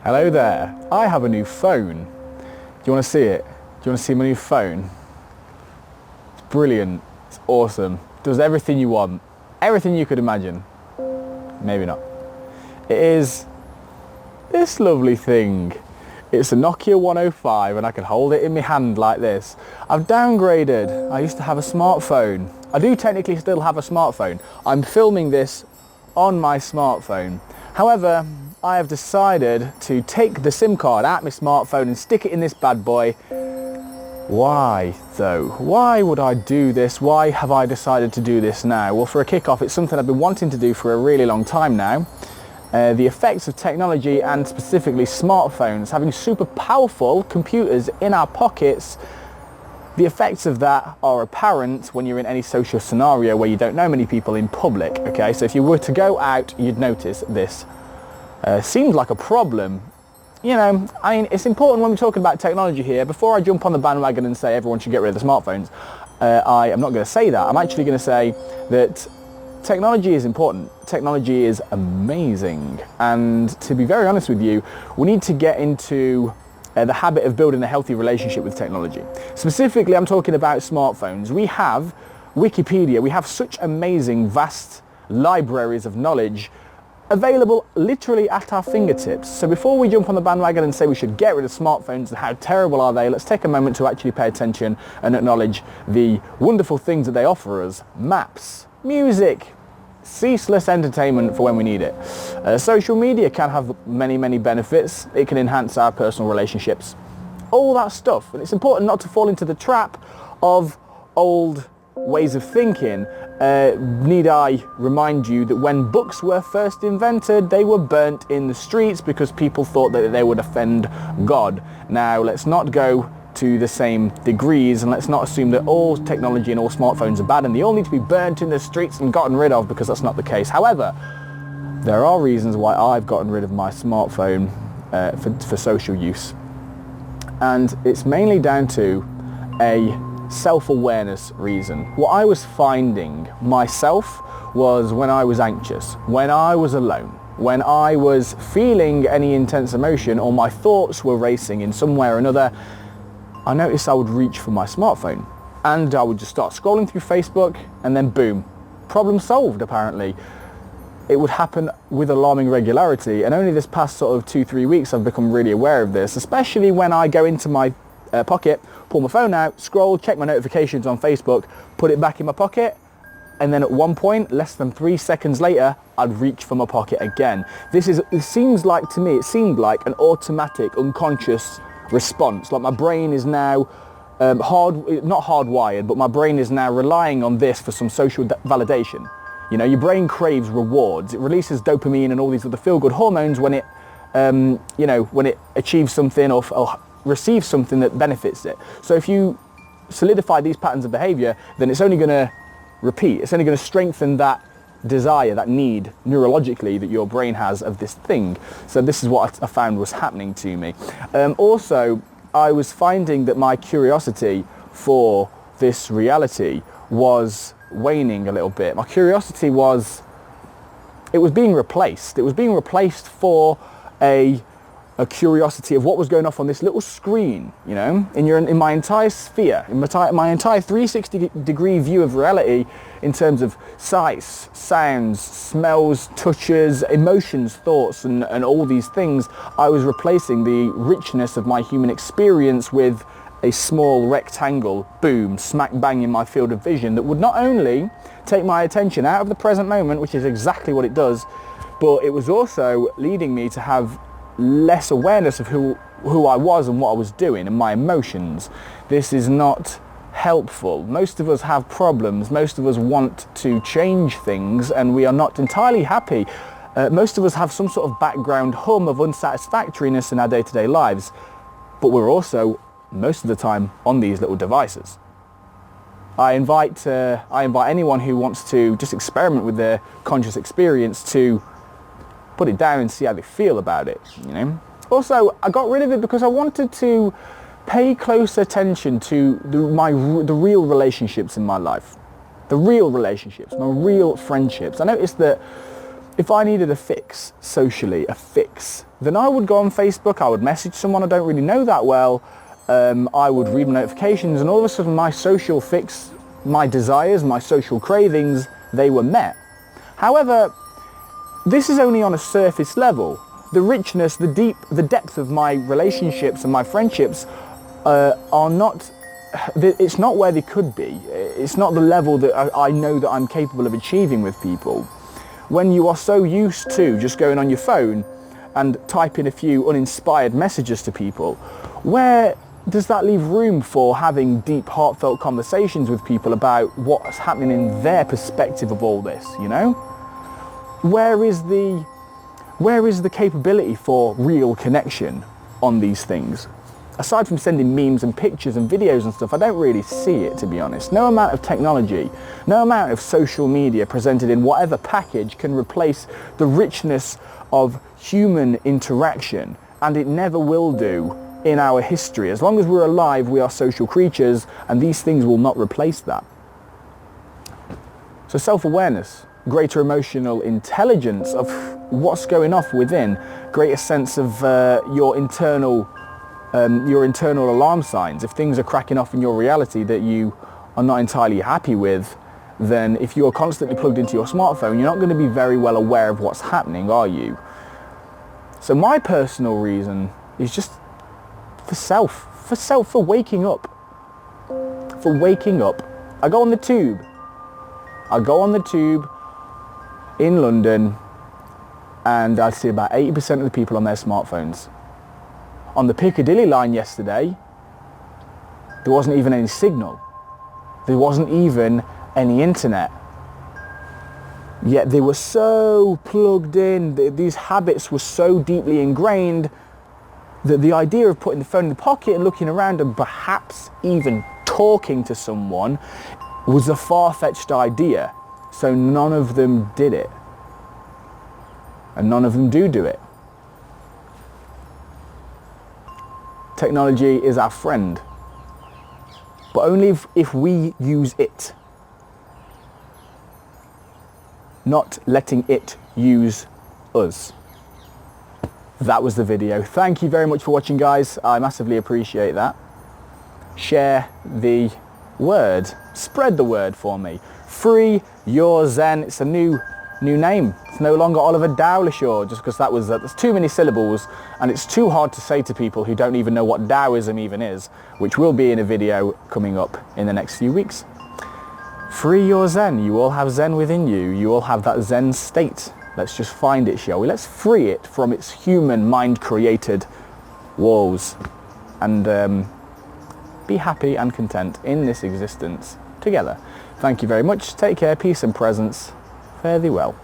Hello there. I have a new phone. Do you want to see it? Do you want to see my new phone? It's brilliant. It's awesome. Does everything you want. Everything you could imagine. Maybe not. It is this lovely thing. It's a Nokia 105 and I can hold it in my hand like this. I've downgraded. I used to have a smartphone. I do technically still have a smartphone. I'm filming this on my smartphone. However, I have decided to take the SIM card out of my smartphone and stick it in this bad boy. Why though? Why would I do this? Why have I decided to do this now? Well, for a kick-off, it's something I've been wanting to do for a really long time now. The effects of technology and specifically smartphones, having super powerful computers in our pockets, the effects of that are apparent when you're in any social scenario where you don't know many people in public, okay? So if you were to go out, you'd notice this. Seems like a problem. You know, I mean, it's important when we're talking about technology here. Before I jump on the bandwagon and say everyone should get rid of the smartphones, I am not going to say that. I'm actually going to say that technology is important. Technology is amazing. And to be very honest with you, we need to get into the habit of building a healthy relationship with technology. Specifically, I'm talking about smartphones. We have Wikipedia. We have such amazing, vast libraries of knowledge available literally at our fingertips. So before we jump on the bandwagon and say we should get rid of smartphones and how terrible are they, let's take a moment to actually pay attention and acknowledge the wonderful things that they offer us. Maps, music, ceaseless entertainment for when we need it. Social media can have many, many benefits. It can enhance our personal relationships. All that stuff. And it's important not to fall into the trap of old ways of thinking. Need I remind you that when books were first invented, they were burnt in the streets because people thought that they would offend God. Now, let's not go to the same degrees, and let's not assume that all technology and all smartphones are bad and they all need to be burnt in the streets and gotten rid of, because that's not the case. However, there are reasons why I've gotten rid of my smartphone for social use, and it's mainly down to a self-awareness reason. What I was finding myself was when I was anxious, when I was alone, when I was feeling any intense emotion or my thoughts were racing in some way or another, I noticed I would reach for my smartphone and I would just start scrolling through Facebook, and then boom, problem solved apparently. It would happen with alarming regularity, and only this past sort of 2-3 weeks I've become really aware of this, especially when I go into my pocket, pull my phone out, scroll, check my notifications on Facebook, put it back in my pocket, and then at one point, less than 3 seconds later, I'd reach for my pocket again. It seemed like an automatic, unconscious response. Like my brain is now not hardwired, but my brain is now relying on this for some social validation. You know, your brain craves rewards. It releases dopamine and all these other feel-good hormones when it, when it achieves something or receives something that benefits it. So if you solidify these patterns of behavior, then it's only going to repeat. It's only going to strengthen that desire, that need neurologically that your brain has of this thing. So this is what I found was happening to me. Also, I was finding that my curiosity for this reality was waning a little bit. My curiosity was being replaced. It was being replaced for a curiosity of what was going off on this little screen, you know, in my entire sphere, in my entire 360-degree view of reality in terms of sights, sounds, smells, touches, emotions, thoughts, and all these things. I was replacing the richness of my human experience with a small rectangle, boom, smack bang in my field of vision that would not only take my attention out of the present moment, which is exactly what it does, but it was also leading me to have less awareness of who I was and what I was doing and my emotions. This is not helpful. Most of us have problems. Most of us want to change things and we are not entirely happy. Most of us have some sort of background hum of unsatisfactoriness in our day-to-day lives, but we're also most of the time on these little devices. I invite anyone who wants to just experiment with their conscious experience to put it down and see how they feel about it, you know. Also, I got rid of it because I wanted to pay close attention to the real relationships in my life. The real relationships, my real friendships. I noticed that If I needed a fix, socially, a fix, then I would go on Facebook, I would message someone I don't really know that well, I would read my notifications, and all of a sudden my social fix, my desires, my social cravings, they were met. However, this is only on a surface level. The richness, the depth of my relationships and my friendships are not, it's not where they could be. It's not the level that I know that I'm capable of achieving with people. When you are so used to just going on your phone and typing a few uninspired messages to people, where does that leave room for having deep, heartfelt conversations with people about what's happening in their perspective of all this, you know? Where is the capability for real connection on these things? Aside from sending memes and pictures and videos and stuff, I don't really see it, to be honest. No amount of technology, no amount of social media presented in whatever package can replace the richness of human interaction, and it never will do in our history. As long as we're alive, we are social creatures, and these things will not replace that. So self-awareness, greater emotional intelligence of what's going on within, greater sense of your internal alarm signs. If things are cracking off in your reality that you are not entirely happy with, then if you're constantly plugged into your smartphone, you're not going to be very well aware of what's happening, are you? So my personal reason is just for waking up. For waking up. I go on the tube in London, and I see about 80% of the people on their smartphones. On the Piccadilly line yesterday, there wasn't even any signal. There wasn't even any internet. Yet they were so plugged in, these habits were so deeply ingrained that the idea of putting the phone in the pocket and looking around and perhaps even talking to someone was a far-fetched idea. So none of them did it. And none of them do it. Technology is our friend, but only if we use it, not letting it use us. That was the video. Thank you very much for watching, guys. I massively appreciate that. Share the word, spread the word for me. Free your Zen. It's a new name. It's no longer Oliver Cowlishaw, just because there's too many syllables, and it's too hard to say to people who don't even know what Taoism even is, which will be in a video coming up in the next few weeks. Free your Zen. You all have Zen within you. You all have that Zen state. Let's just find it, shall we? Let's free it from its human mind-created walls and be happy and content in this existence together. Thank you very much. Take care, peace and presence. Fare thee well.